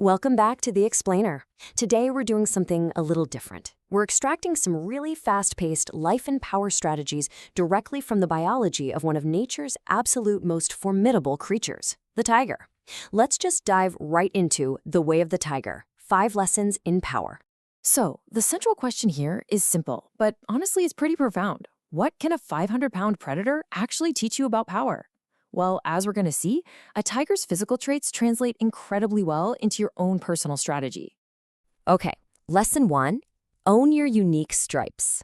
Welcome back to The Explainer. Today we're doing something a little different. We're extracting some really fast-paced life and power strategies directly from the biology of one of nature's absolute most formidable creatures, the tiger. Let's just dive right into The Way of the Tiger, 5 Lessons in Power. So, the central question here is simple, but honestly it's pretty profound. What can a 500-pound predator actually teach you about power? Well, as we're going to see, a tiger's physical traits translate incredibly well into your own personal strategy. Okay, Lesson 1, own your unique stripes.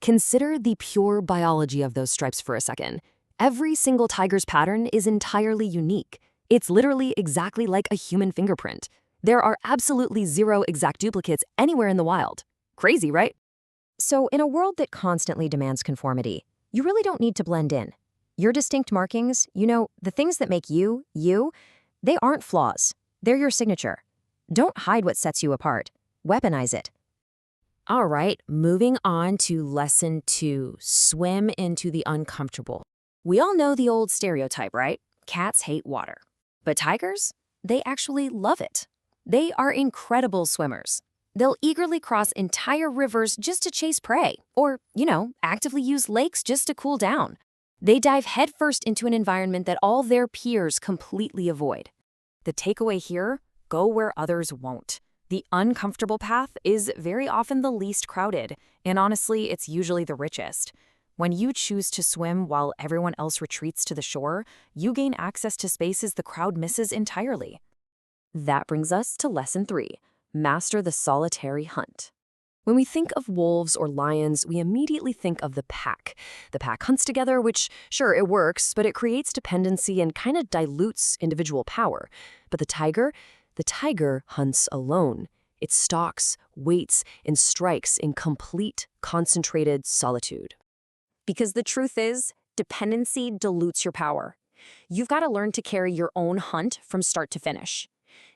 Consider the pure biology of those stripes for a second. Every single tiger's pattern is entirely unique. It's literally exactly like a human fingerprint. There are absolutely 0 exact duplicates anywhere in the wild. Crazy, right? So, in a world that constantly demands conformity, you really don't need to blend in. Your distinct markings, the things that make you, they aren't flaws. They're your signature. Don't hide what sets you apart. Weaponize it. All right, moving on to Lesson 2, swim into the uncomfortable. We all know the old stereotype, right? Cats hate water. But tigers, they actually love it. They are incredible swimmers. They'll eagerly cross entire rivers just to chase prey, or, actively use lakes just to cool down. They dive headfirst into an environment that all their peers completely avoid. The takeaway here, go where others won't. The uncomfortable path is very often the least crowded, and honestly, it's usually the richest. When you choose to swim while everyone else retreats to the shore, you gain access to spaces the crowd misses entirely. That brings us to Lesson 3, master the solitary hunt. When we think of wolves or lions, we immediately think of the pack. The pack hunts together, which, sure, it works, but it creates dependency and kind of dilutes individual power. But the tiger hunts alone. It stalks, waits, and strikes in complete, concentrated solitude. Because the truth is, dependency dilutes your power. You've got to learn to carry your own hunt from start to finish.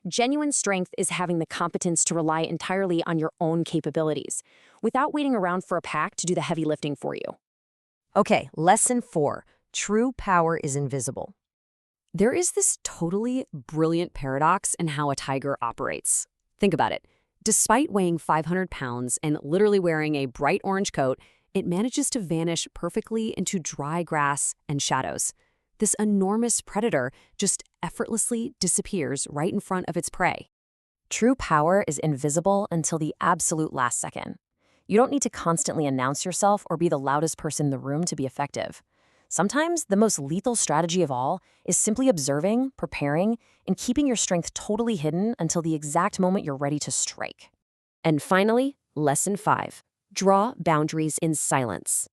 Genuine strength is having the competence to rely entirely on your own capabilities, without waiting around for a pack to do the heavy lifting for you. Okay, Lesson 4, true power is invisible. There is this totally brilliant paradox in how a tiger operates. Think about it. Despite weighing 500 pounds and literally wearing a bright orange coat, it manages to vanish perfectly into dry grass and shadows. This enormous predator just effortlessly disappears right in front of its prey. True power is invisible until the absolute last second. You don't need to constantly announce yourself or be the loudest person in the room to be effective. Sometimes the most lethal strategy of all is simply observing, preparing, and keeping your strength totally hidden until the exact moment you're ready to strike. And finally, Lesson 5, draw boundaries in silence.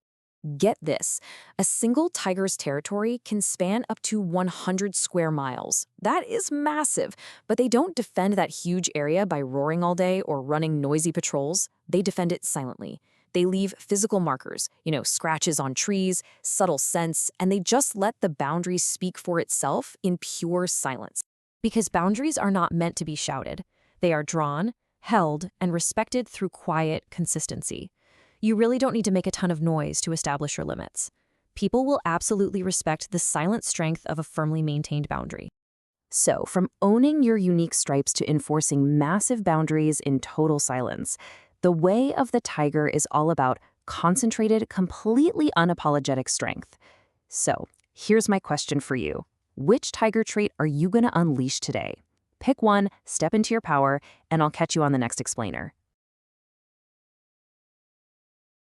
Get this, a single tiger's territory can span up to 100 square miles. That is massive, but they don't defend that huge area by roaring all day or running noisy patrols. They defend it silently. They leave physical markers, scratches on trees, subtle scents, and they just let the boundary speak for itself in pure silence. Because boundaries are not meant to be shouted. They are drawn, held, and respected through quiet consistency. You really don't need to make a ton of noise to establish your limits. People will absolutely respect the silent strength of a firmly maintained boundary. So, from owning your unique stripes to enforcing massive boundaries in total silence, the way of the tiger is all about concentrated, completely unapologetic strength. So, here's my question for you. Which tiger trait are you going to unleash today? Pick one, step into your power, and I'll catch you on the next explainer.